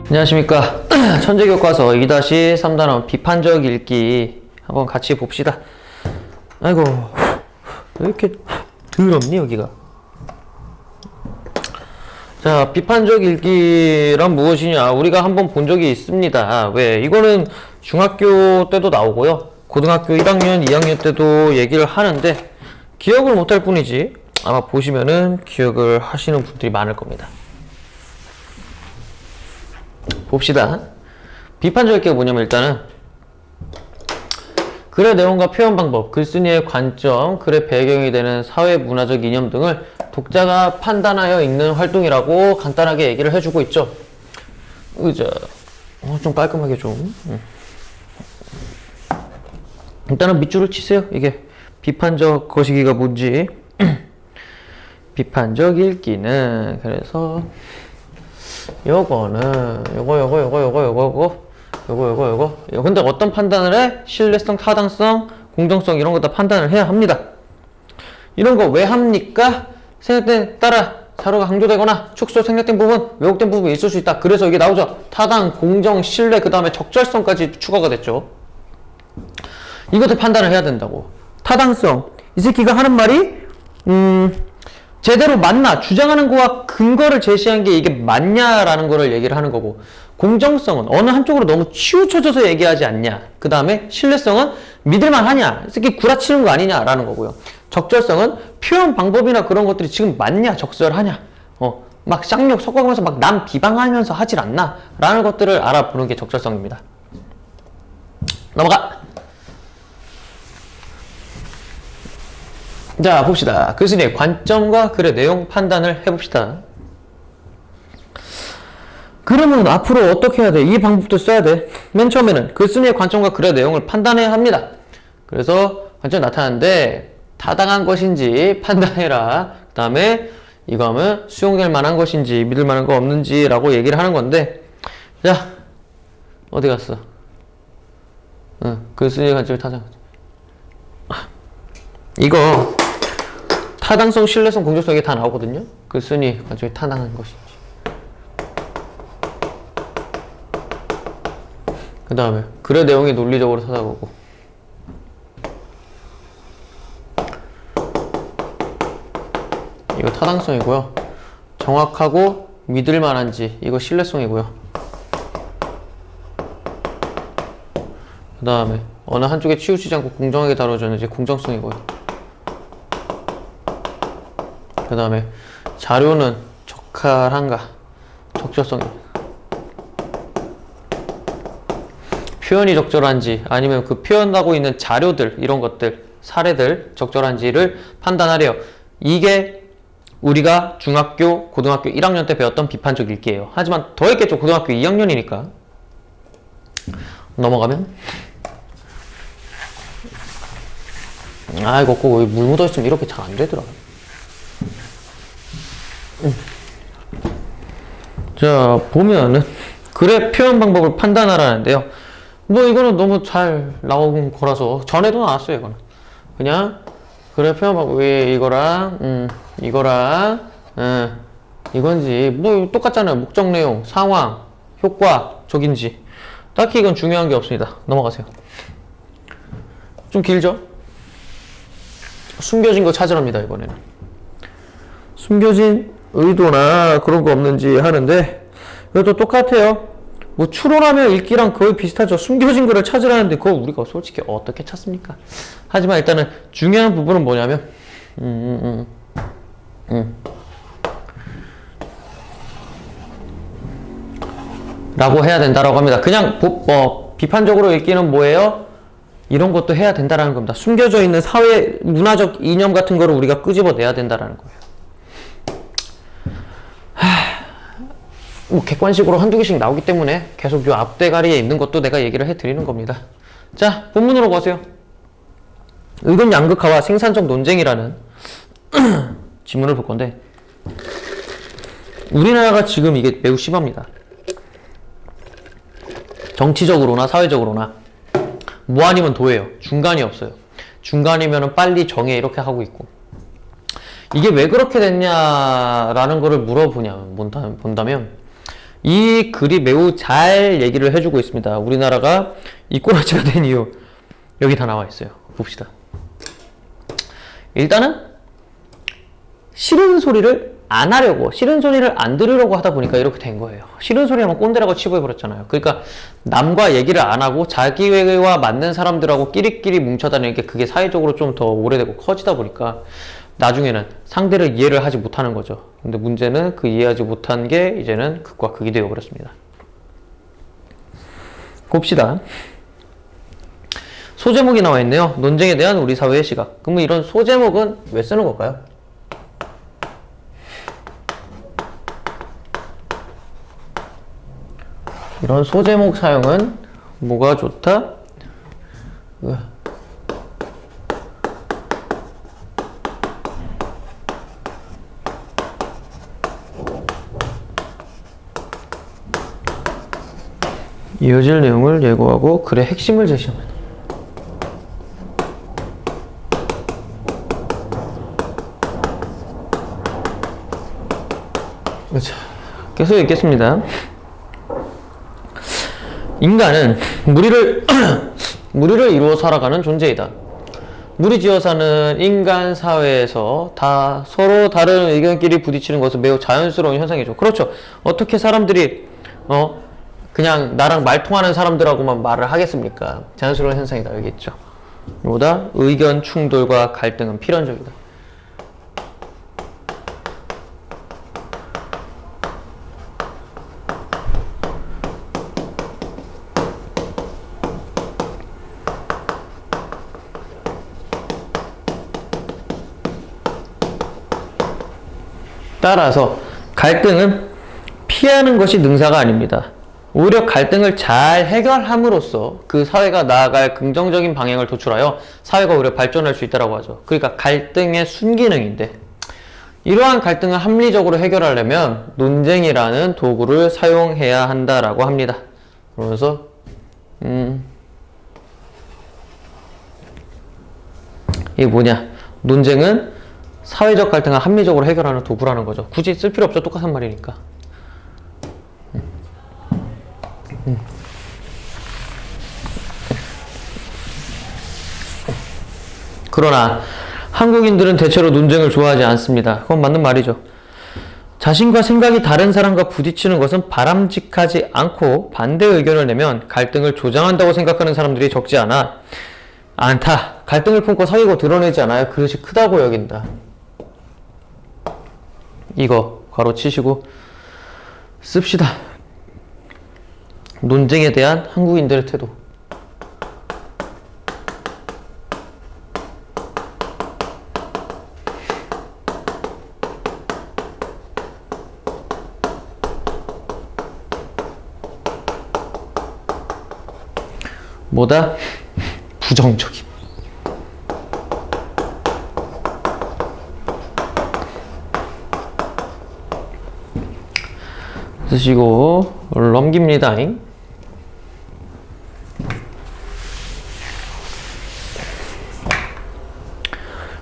안녕하십니까. 천재교과서 2-3단원 비판적 읽기 한번 같이 봅시다. 아이고, 왜 이렇게 더럽니 여기가. 자, 비판적 읽기란 무엇이냐, 우리가 한번 본 적이 있습니다. 왜? 이거는 중학교 때도 나오고요, 고등학교 1학년, 2학년 때도 얘기를 하는데 기억을 못할 뿐이지 아마 보시면은 기억을 하시는 분들이 많을 겁니다. 봅시다. 비판적 읽기가 뭐냐면, 일단은 글의 내용과 표현 방법, 글쓴이의 관점, 글의 배경이 되는 사회 문화적 이념 등을 독자가 판단하여 읽는 활동이라고 간단하게 얘기를 해주고 있죠. 의자, 좀 깔끔하게 좀. 일단은 밑줄을 치세요. 이게 비판적 거시기가 뭔지. 비판적 읽기는, 그래서 요거는 요거. 근데 어떤 판단을 해? 신뢰성, 타당성, 공정성 이런 거 다 판단을 해야 합니다. 이런 거 왜 합니까? 생략된 따라 사료가 강조되거나 축소, 생략된 부분, 왜곡된 부분이 있을 수 있다. 그래서 이게 나오죠. 타당, 공정, 신뢰, 그 다음에 적절성까지 추가가 됐죠. 이것도 판단을 해야 된다고. 타당성, 이 새끼가 하는 말이 제대로 맞나, 주장하는 거와 근거를 제시한 게 이게 맞냐라는 거를 얘기를 하는 거고, 공정성은 어느 한쪽으로 너무 치우쳐져서 얘기하지 않냐, 그 다음에 신뢰성은 믿을만 하냐, 이 새끼 구라치는 거 아니냐라는 거고요. 적절성은 표현 방법이나 그런 것들이 지금 맞냐, 적절하냐, 막 쌍욕 섞어가면서 막 남 비방하면서 하질 않나 라는 것들을 알아보는 게 적절성입니다. 넘어가. 자, 봅시다. 글쓴이의 관점과 글의 내용 판단을 해봅시다. 그러면 앞으로 어떻게 해야 돼? 이 방법도 써야 돼. 맨 처음에는 글쓴이의 관점과 글의 내용을 판단해야 합니다. 그래서 관점이 나타나는데 타당한 것인지 판단해라. 그 다음에 이거 하면 수용될 만한 것인지 믿을 만한 거 없는지 라고 얘기를 하는 건데, 자, 어디 갔어? 글쓴이의 관점이 타당. 이거 타당성, 신뢰성, 공정성 이게 다 나오거든요. 글쓴이 관점이 타당한 것인지, 그 다음에 글의 내용이 논리적으로 찾아보고, 이거 타당성이고요. 정확하고 믿을 만한지, 이거 신뢰성이고요. 그 다음에 어느 한쪽에 치우치지 않고 공정하게 다뤄졌는지, 공정성이고요. 그 다음에 자료는 적합한가, 적절성입니다. 표현이 적절한지, 아니면 그 표현하고 있는 자료들, 이런 것들, 사례들 적절한지를 판단하래요. 이게 우리가 중학교, 고등학교 1학년 때 배웠던 비판적 읽기예요. 하지만 더 있겠죠. 고등학교 2학년이니까. 넘어가면, 이거 꼭 물 묻어있으면 이렇게 잘 안 되더라. 자, 보면은 글의 표현 방법을 판단하라는데요. 뭐 이거는 너무 잘 나온 거라서 전에도 나왔어요. 이거는 그냥 글의 표현 방법이 이거랑 이건지 뭐 똑같잖아요. 목적, 내용, 상황, 효과, 적인지 딱히 이건 중요한 게 없습니다. 넘어가세요. 좀 길죠? 숨겨진 거 찾으랍니다. 이번에는 숨겨진 의도나 그런 거 없는지 하는데, 이것도 똑같아요. 뭐 추론하며 읽기랑 거의 비슷하죠. 숨겨진 거를 찾으라는데 그거 우리가 솔직히 어떻게 찾습니까? 하지만 일단은 중요한 부분은 뭐냐면 라고 해야 된다라고 합니다. 그냥 비판적으로 읽기는 뭐예요? 이런 것도 해야 된다라는 겁니다. 숨겨져 있는 사회 문화적 이념 같은 거를 우리가 끄집어내야 된다라는 거예요. 뭐 객관식으로 한두 개씩 나오기 때문에 계속 요 앞대가리에 있는 것도 내가 얘기를 해드리는 겁니다. 자, 본문으로 가세요. 의견 양극화와 생산적 논쟁이라는 지문을 볼 건데, 우리나라가 지금 이게 매우 심합니다. 정치적으로나 사회적으로나 뭐 아니면 도예요. 중간이 없어요. 중간이면은 빨리 정해 이렇게 하고 있고, 이게 왜 그렇게 됐냐라는 거를 본다면 이 글이 매우 잘 얘기를 해주고 있습니다. 우리나라가 이 꼬라지가 된 이유 여기 다 나와 있어요. 봅시다. 일단은 싫은 소리를 안 하려고, 싫은 소리를 안 들으려고 하다 보니까 이렇게 된 거예요. 싫은 소리 하면 꼰대라고 치부해버렸잖아요. 그러니까 남과 얘기를 안 하고 자기와 맞는 사람들하고 끼리끼리 뭉쳐다니는 게 그게 사회적으로 좀 더 오래되고 커지다 보니까 나중에는 상대를 이해를 하지 못하는 거죠. 근데 문제는 그 이해하지 못한 게 이제는 극과 극이 되어버렸습니다. 봅시다. 소제목이 나와 있네요. 논쟁에 대한 우리 사회의 시각. 그러면 이런 소제목은 왜 쓰는 걸까요? 이런 소제목 사용은 뭐가 좋다? 이어질 내용을 예고하고 글의 핵심을 제시합니다. 자, 계속 읽겠습니다. 인간은 무리를 이루어 살아가는 존재이다. 무리지어 사는 인간 사회에서 다 서로 다른 의견끼리 부딪히는 것은 매우 자연스러운 현상이죠. 그렇죠. 어떻게 사람들이 그냥 나랑 말통하는 사람들하고만 말을 하겠습니까? 자연스러운 현상이다. 여기 있죠. 보다 의견 충돌과 갈등은 필연적이다. 따라서 갈등은 피하는 것이 능사가 아닙니다. 오히려 갈등을 잘 해결함으로써 그 사회가 나아갈 긍정적인 방향을 도출하여 사회가 오히려 발전할 수 있다고 하죠. 그러니까 갈등의 순기능인데, 이러한 갈등을 합리적으로 해결하려면 논쟁이라는 도구를 사용해야 한다라고 합니다. 그러면서 이게 뭐냐? 논쟁은 사회적 갈등을 합리적으로 해결하는 도구라는 거죠. 굳이 쓸 필요 없죠. 똑같은 말이니까. 그러나 한국인들은 대체로 논쟁을 좋아하지 않습니다. 그건 맞는 말이죠. 자신과 생각이 다른 사람과 부딪히는 것은 바람직하지 않고 반대 의견을 내면 갈등을 조장한다고 생각하는 사람들이 적지 않다. 갈등을 품고 사귀고 드러내지 않아야 그릇이 크다고 여긴다. 이거 괄호 치시고 씁시다. 논쟁에 대한 한국인들의 태도. 뭐다? 부정적임. 쓰시고 넘깁니다.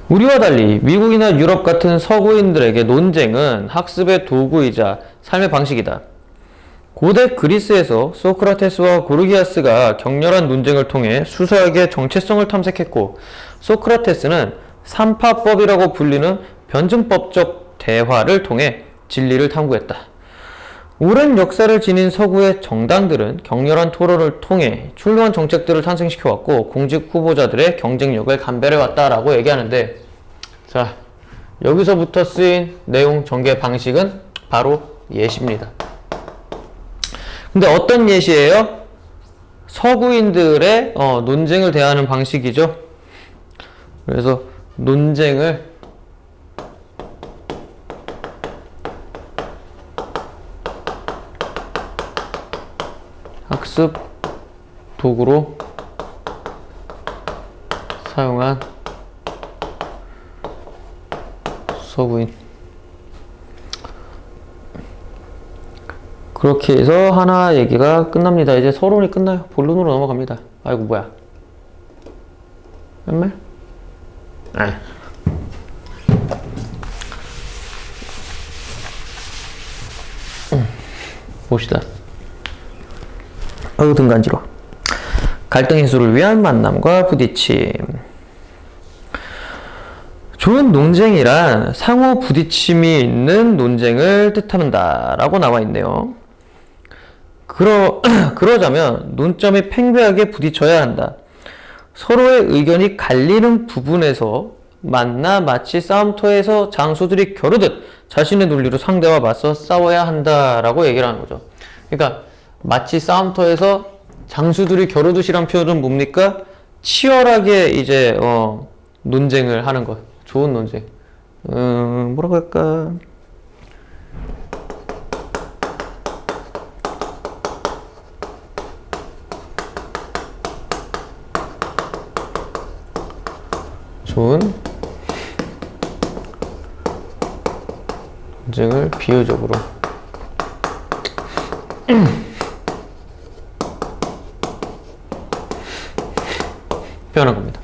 우리와 달리 미국이나 유럽 같은 서구인들에게 논쟁은 학습의 도구이자 삶의 방식이다. 고대 그리스에서 소크라테스와 고르기아스가 격렬한 논쟁을 통해 수사학의 정체성을 탐색했고, 소크라테스는 삼파법이라고 불리는 변증법적 대화를 통해 진리를 탐구했다. 오랜 역사를 지닌 서구의 정당들은 격렬한 토론을 통해 훌륭한 정책들을 탄생시켜왔고 공직 후보자들의 경쟁력을 감별해왔다라고 얘기하는데, 자, 여기서부터 쓰인 내용 전개 방식은 바로 예시입니다. 근데 어떤 예시예요? 서구인들의 논쟁을 대하는 방식이죠. 그래서 논쟁을 학습 도구로 사용한 서구인. 그렇게 해서 하나 얘기가 끝납니다. 이제 서론이 끝나요. 본론으로 넘어갑니다. 아이고 뭐야, 몇 말? 봅시다. 아유 등 간지러워. 갈등 해소를 위한 만남과 부딪힘. 좋은 논쟁이란 상호 부딪힘이 있는 논쟁을 뜻한다 라고 나와 있네요. 그러자면 논점이 팽배하게 부딪혀야 한다. 서로의 의견이 갈리는 부분에서 만나 마치 싸움터에서 장수들이 겨루듯 자신의 논리로 상대와 맞서 싸워야 한다라고 얘기를 하는 거죠. 그러니까 마치 싸움터에서 장수들이 겨루듯이란 표현은 뭡니까? 치열하게 이제 논쟁을 하는 것. 좋은 논쟁. 뭐라고 할까? 좋은 논쟁을 비유적으로 표현한 겁니다.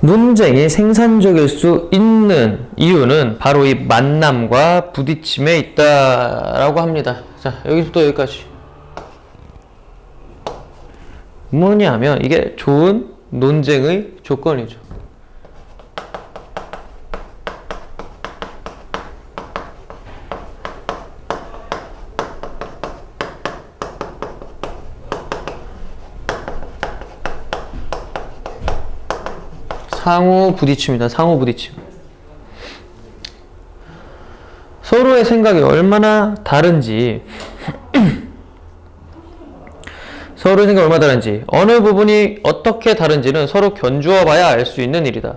논쟁이 생산적일 수 있는 이유는 바로 이 만남과 부딪힘에 있다라고 합니다. 자, 여기서부터 여기까지. 뭐냐면 이게 좋은 논쟁의 조건이죠. 상호 부딪힘이다. 상호 부딪힘. 서로의 생각이 얼마나 다른지 어느 부분이 어떻게 다른지는 서로 견주어 봐야 알 수 있는 일이다.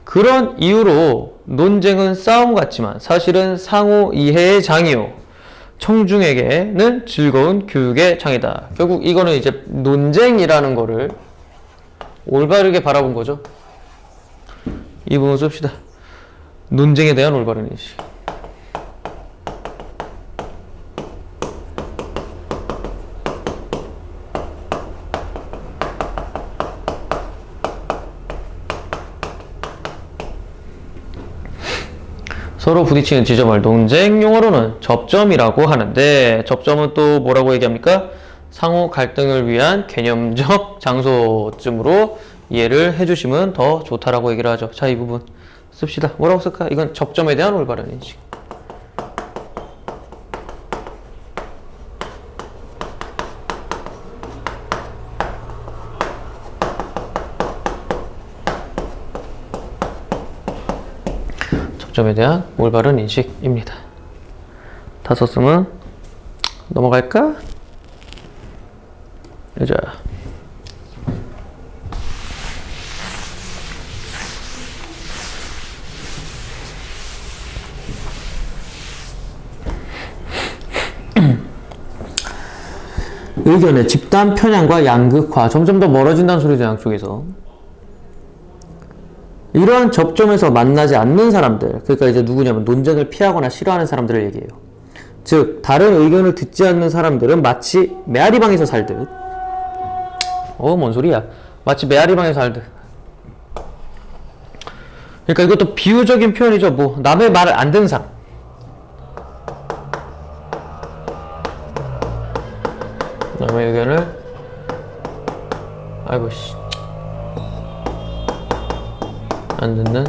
그런 이유로 논쟁은 싸움 같지만 사실은 상호 이해의 장이요 청중에게는 즐거운 교육의 장이다. 결국 이거는 이제 논쟁이라는 거를 올바르게 바라본 거죠. 이 부분 씁시다. 논쟁에 대한 올바른 인식. 서로 부딪히는 지점을 논쟁 용어로는 접점이라고 하는데, 접점은 또 뭐라고 얘기합니까? 상호 갈등을 위한 개념적 장소쯤으로 이해를 해주시면 더 좋다라고 얘기를 하죠. 자, 이 부분 씁시다. 뭐라고 쓸까? 이건 접점에 대한 올바른 인식. 접점에 대한 올바른 인식입니다. 다 썼으면 넘어갈까? 자, 의견의 집단 편향과 양극화, 점점 더 멀어진다는 소리죠. 양쪽에서. 이러한 접점에서 만나지 않는 사람들, 그러니까 이제 누구냐면 논쟁을 피하거나 싫어하는 사람들을 얘기해요. 즉 다른 의견을 듣지 않는 사람들은 마치 메아리방에서 살듯, 뭔 소리야? 마치 메아리방에서 살듯. 그러니까 이것도 비유적인 표현이죠. 뭐 남의 말을 안 듣는 사람. 남의 의견을 아이고 씨 안 듣는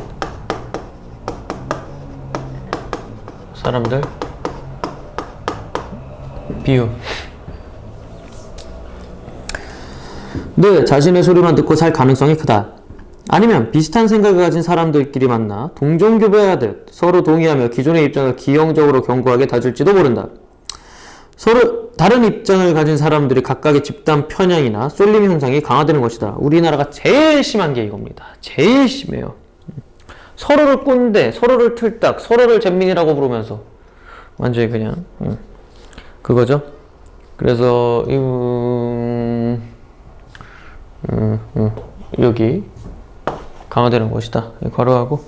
사람들. 비유. 네, 자신의 소리만 듣고 살 가능성이 크다. 아니면 비슷한 생각을 가진 사람들끼리 만나 동종교배하듯 서로 동의하며 기존의 입장을 기형적으로 견고하게 다질지도 모른다. 서로 다른 입장을 가진 사람들이 각각의 집단 편향이나 쏠림 현상이 강화되는 것이다. 우리나라가 제일 심한 게 이겁니다. 제일 심해요. 서로를 꼰대, 서로를 틀딱, 서로를 잼민이라고 부르면서 완전히 그냥 그거죠. 그래서 여기 강화되는 것이다. 괄호하고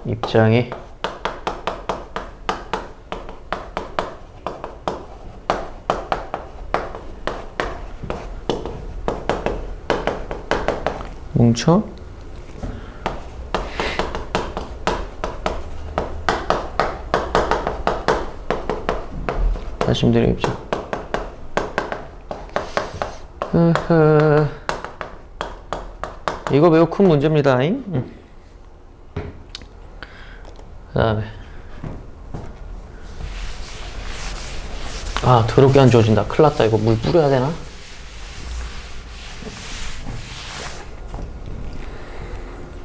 입장이 뭉쳐 말씀드리는 입장. 이거 매우 큰 문제입니다. 그 다음에 더럽게 안 지워진다. 큰일 났다. 이거 물 뿌려야 되나?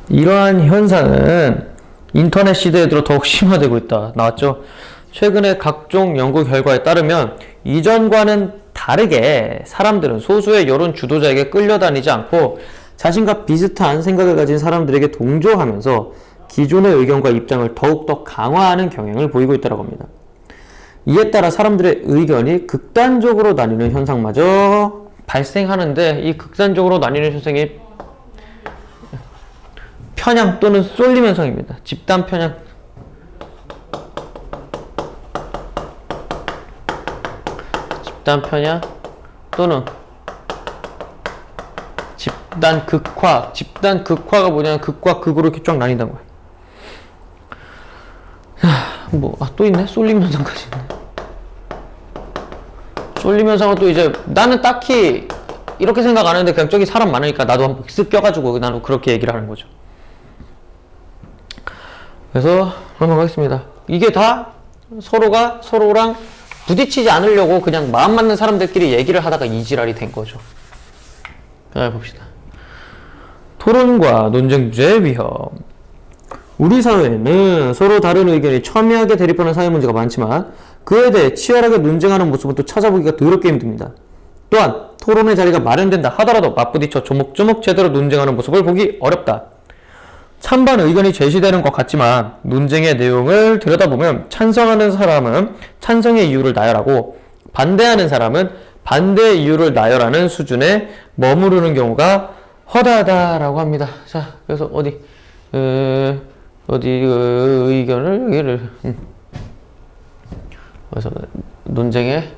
이러한 현상은 인터넷 시대에 들어 더욱 심화되고 있다. 나왔죠? 최근에 각종 연구 결과에 따르면 이전과는 다르게 사람들은 소수의 여론 주도자에게 끌려다니지 않고 자신과 비슷한 생각을 가진 사람들에게 동조하면서 기존의 의견과 입장을 더욱더 강화하는 경향을 보이고 있다고 합니다. 이에 따라 사람들의 의견이 극단적으로 나뉘는 현상마저 발생하는데, 이 극단적으로 나뉘는 현상이 편향 또는 쏠림 현상입니다. 집단 편향. 집단 편향 또는 집단 극화. 집단 극화가 뭐냐면 극과 극으로 이렇게 쫙 나뉜다는 거예요. 또 있네? 쏠림 현상까지 있네. 쏠림 현상은 또 이제 나는 딱히 이렇게 생각 안 하는데 그냥 저기 사람 많으니까 나도 한번 쓱 껴가지고 나도 그렇게 얘기를 하는 거죠. 그래서 넘어가겠습니다. 이게 다 서로가 서로랑 부딪히지 않으려고 그냥 마음 맞는 사람들끼리 얘기를 하다가 이 지랄이 된 거죠. 자, 봅시다. 토론과 논쟁 주제의 위험. 우리 사회에는 서로 다른 의견이 첨예하게 대립하는 사회 문제가 많지만 그에 대해 치열하게 논쟁하는 모습은 또 찾아보기가 더럽게 힘듭니다. 또한 토론의 자리가 마련된다 하더라도 맞부딪혀 조목조목 제대로 논쟁하는 모습을 보기 어렵다. 찬반 의견이 제시되는 것 같지만 논쟁의 내용을 들여다보면 찬성하는 사람은 찬성의 이유를 나열하고 반대하는 사람은 반대의 이유를 나열하는 수준에 머무르는 경우가 허다하다라고 합니다. 자, 그래서 의견을 여기를 그래서 논쟁의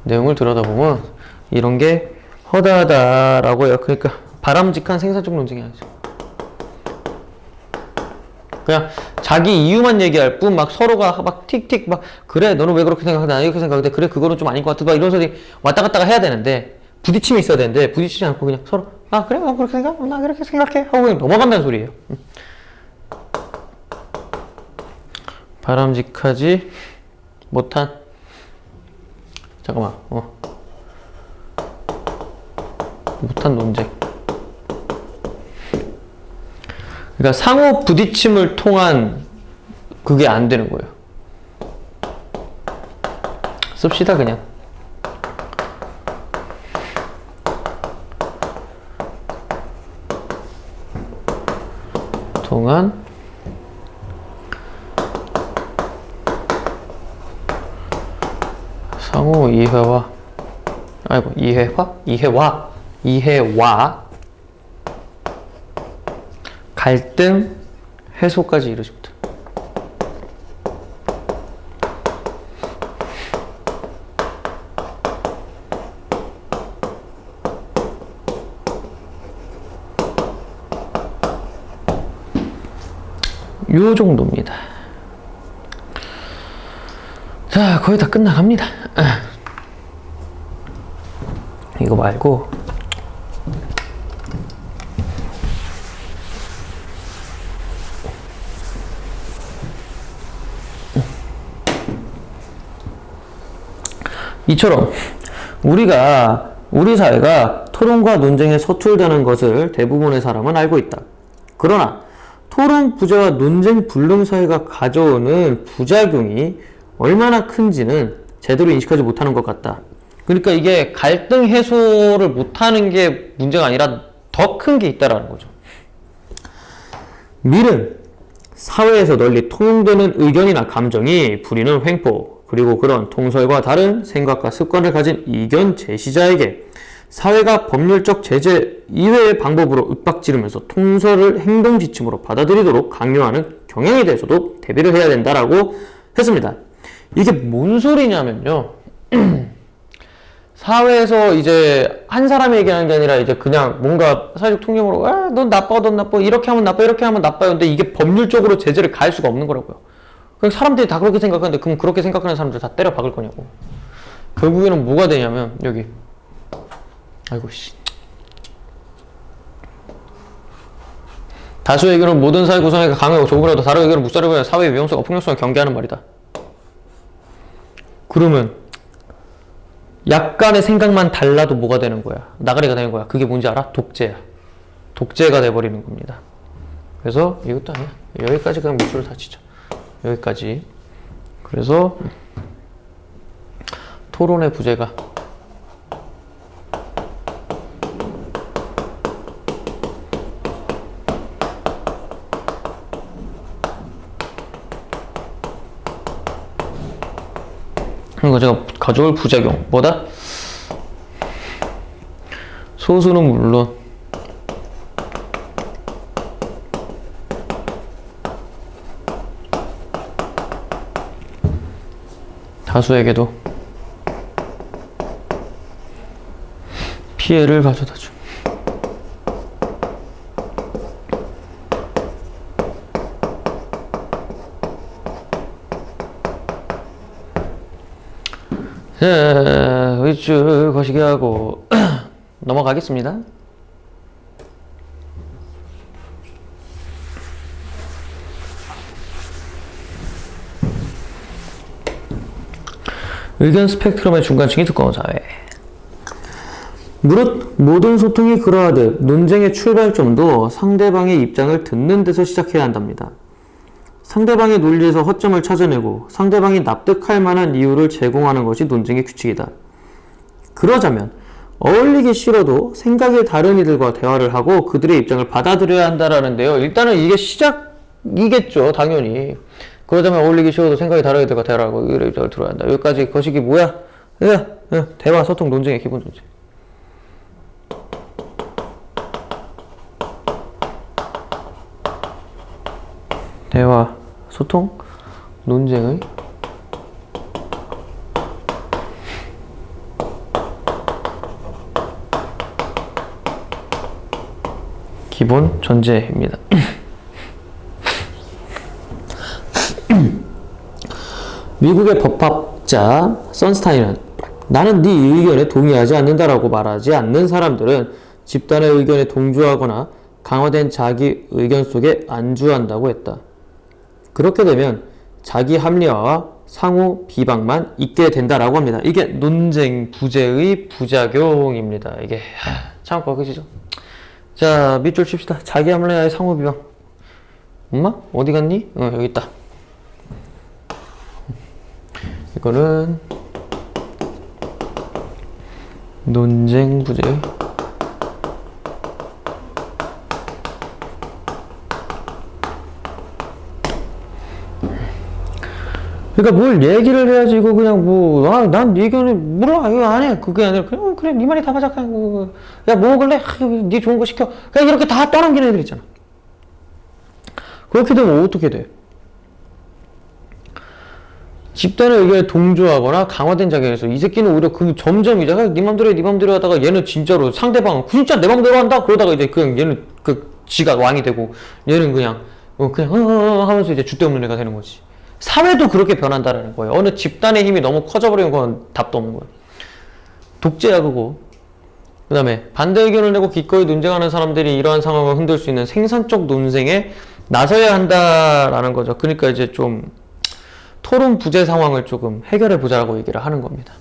내용을 들여다보면 이런 게 허다하다라고 해요. 그러니까 바람직한 생산적 논쟁이 아니죠. 그냥 자기 이유만 얘기할 뿐 막 서로가 막 틱틱 막 그래 너는 왜 그렇게 생각하냐 나 이렇게 생각하는데 그래 그거는 좀 아닌 것 같아 막 이런 소리 왔다 갔다가 해야 되는데 부딪힘이 있어야 되는데 부딪히지 않고 그냥 서로 그래 그렇게 생각 나 그렇게 생각해 하고 그냥 넘어간다는 소리예요. 바람직하지 못한 못한 논쟁. 그러니까 상호 부딪힘을 통한 그게 안 되는 거예요. 씁시다 그냥. 통한 상호 이해와 이해와 갈등 해소까지 이루어집니다. 요 정도입니다. 자, 거의 다 끝나갑니다. 이거 말고 이처럼 우리 사회가 토론과 논쟁에 서툴다는 것을 대부분의 사람은 알고 있다. 그러나 토론 부재와 논쟁 불능 사회가 가져오는 부작용이 얼마나 큰지는 제대로 인식하지 못하는 것 같다. 그러니까 이게 갈등 해소를 못하는 게 문제가 아니라 더 큰 게 있다라는 거죠. 밀은 사회에서 널리 통용되는 의견이나 감정이 부리는 횡포, 그리고 그런 통설과 다른 생각과 습관을 가진 이견 제시자에게 사회가 법률적 제재 이외의 방법으로 윽박지르면서 통설을 행동지침으로 받아들이도록 강요하는 경향에 대해서도 대비를 해야 된다라고 했습니다. 이게 뭔 소리냐면요. 사회에서 이제 한 사람이 얘기하는 게 아니라 이제 그냥 뭔가 사회적 통념으로 넌 나빠 이렇게 하면 나빠 이렇게 하면 나빠요. 근데 이게 법률적으로 제재를 가할 수가 없는 거라고요. 그냥 사람들이 다 그렇게 생각하는데 그럼 그렇게 생각하는 사람들 다 때려 박을 거냐고. 결국에는 뭐가 되냐면 여기 아이고 씨 다수의 의견은 모든 사회 구성원이 강하고 조금이라도 다른 의견을 묵살해보면 사회의 위험성과 폭력성을 경계하는 말이다. 그러면 약간의 생각만 달라도 뭐가 되는 거야? 나가리가 되는 거야. 그게 뭔지 알아? 독재야. 독재가 돼버리는 겁니다. 그래서 이것도 아니야. 여기까지 그냥 밑줄을 다 치자. 여기까지. 그래서 토론의 부재가 이거 제가 가져올 부작용 뭐다? 소수는 물론 다수에게도 피해를 가져다 줌. 자, 윗줄 거시기 하고 넘어가겠습니다. 의견 스펙트럼의 중간층이 두꺼운 사회. 무릇 모든 소통이 그러하듯 논쟁의 출발점도 상대방의 입장을 듣는 데서 시작해야 한답니다. 상대방의 논리에서 허점을 찾아내고 상대방이 납득할 만한 이유를 제공하는 것이 논쟁의 규칙이다. 그러자면 어울리기 싫어도 생각이 다른 이들과 대화를 하고 그들의 입장을 받아들여야 한다라는데요. 일단은 이게 시작이겠죠. 당연히. 그러자면 어울리기 싫어도 생각이 다른 이들과 대화를 하고 그들의 입장을 들어야 한다. 여기까지 거시기 뭐야? 대화, 소통, 논쟁의 기본 존재. 대화, 소통, 논쟁의 기본 전제입니다. 미국의 법학자 선스타인은 나는 네 의견에 동의하지 않는다라고 말하지 않는 사람들은 집단의 의견에 동조하거나 강화된 자기 의견 속에 안주한다고 했다. 그렇게 되면 자기 합리화와 상호 비방만 있게 된다라고 합니다. 이게 논쟁 부재의 부작용입니다. 이게 참 거기지죠. 자, 밑줄 칩시다. 자기 합리화의 상호 비방. 엄마? 어디 갔니? 여기 있다. 이거는 논쟁 부재의 그러니까 뭘 얘기를 해야지 이거 그냥 난 네 의견이 몰라 이거 안 해 그게 아니라 그래 네 말이 다 맞아 야 뭐 먹을래? 네 좋은 거 시켜 그냥 이렇게 다 떠넘기는 애들 있잖아. 그렇게 되면 어떻게 돼? 집단의 의견에 동조하거나 강화된 자기에서 이 새끼는 오히려 그 점점 이제 네 맘대로 해, 네 맘대로 하다가 얘는 진짜로 상대방은 진짜 내 맘대로 한다 그러다가 이제 그냥 얘는 지가 왕이 되고 얘는 그냥 하면서 이제 줏대 없는 애가 되는 거지. 사회도 그렇게 변한다라는 거예요. 어느 집단의 힘이 너무 커져버리는 건 답도 없는 거예요. 독재야 그거. 그 다음에 반대 의견을 내고 기꺼이 논쟁하는 사람들이 이러한 상황을 흔들 수 있는 생산적 논쟁에 나서야 한다라는 거죠. 그러니까 이제 좀 토론 부재 상황을 조금 해결해 보자라고 얘기를 하는 겁니다.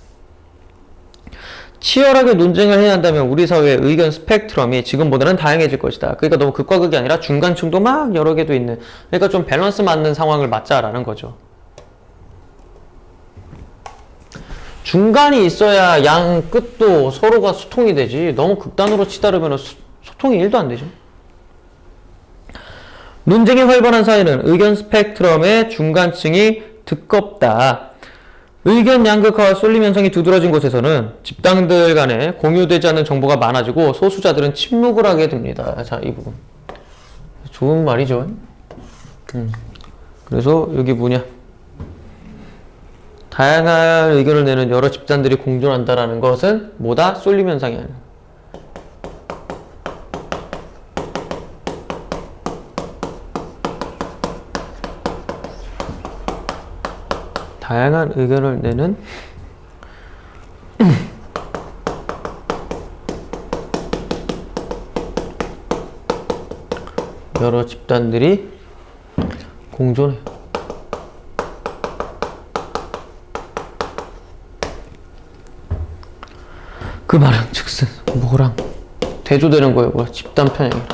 치열하게 논쟁을 해야 한다면 우리 사회의 의견 스펙트럼이 지금보다는 다양해질 것이다. 그러니까 너무 극과 극이 아니라 중간층도 막 여러 개도 있는, 그러니까 좀 밸런스 맞는 상황을 맞자라는 거죠. 중간이 있어야 양 끝도 서로가 소통이 되지. 너무 극단으로 치다르면 소통이 1도 안 되죠. 논쟁이 활발한 사회는 의견 스펙트럼의 중간층이 두껍다. 의견 양극화와 쏠림 현상이 두드러진 곳에서는 집단들 간에 공유되지 않는 정보가 많아지고 소수자들은 침묵을 하게 됩니다. 자, 이 부분. 좋은 말이죠. 그래서 여기 뭐냐. 다양한 의견을 내는 여러 집단들이 공존한다는 것은 뭐다? 쏠림 현상이 아니야. 다양한 의견을 내는 여러 집단들이 공존해. 그 말은 즉슨 뭐랑 대조되는 거예요. 뭐야? 집단 편향이랑.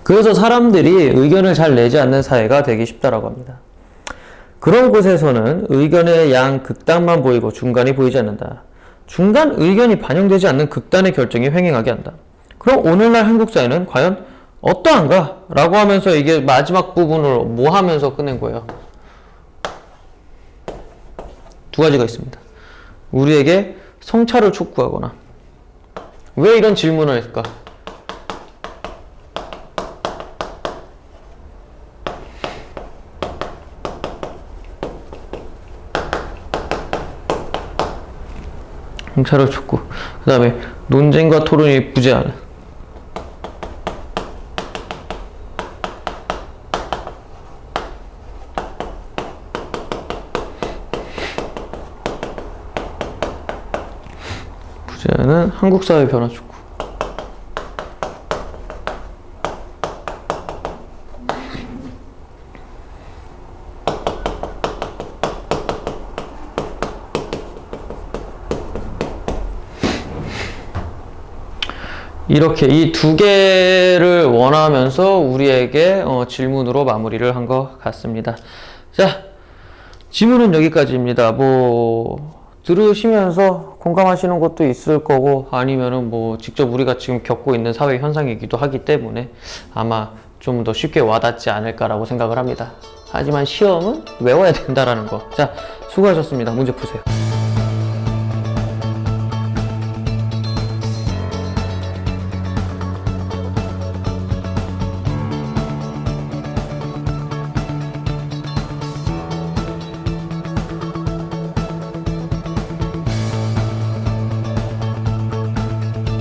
그래서 사람들이 의견을 잘 내지 않는 사회가 되기 쉽다라고 합니다. 그런 곳에서는 의견의 양 극단만 보이고 중간이 보이지 않는다. 중간 의견이 반영되지 않는 극단의 결정이 횡행하게 한다. 그럼 오늘날 한국 사회는 과연 어떠한가? 라고 하면서 이게 마지막 부분을 뭐 하면서 끝낸 거예요? 두 가지가 있습니다. 우리에게 성찰을 촉구하거나. 왜 이런 질문을 했을까? 성찰을 촉구. 그 다음에 논쟁과 토론이 부재하는. 부재하는 한국 사회 변화 촉구. 이렇게 이 두 개를 원하면서 우리에게 질문으로 마무리를 한 것 같습니다. 자, 질문은 여기까지입니다. 뭐 들으시면서 공감하시는 것도 있을 거고 아니면은 뭐 직접 우리가 지금 겪고 있는 사회 현상이기도 하기 때문에 아마 좀 더 쉽게 와닿지 않을까라고 생각을 합니다. 하지만 시험은 외워야 된다라는 거. 자, 수고하셨습니다. 문제 푸세요.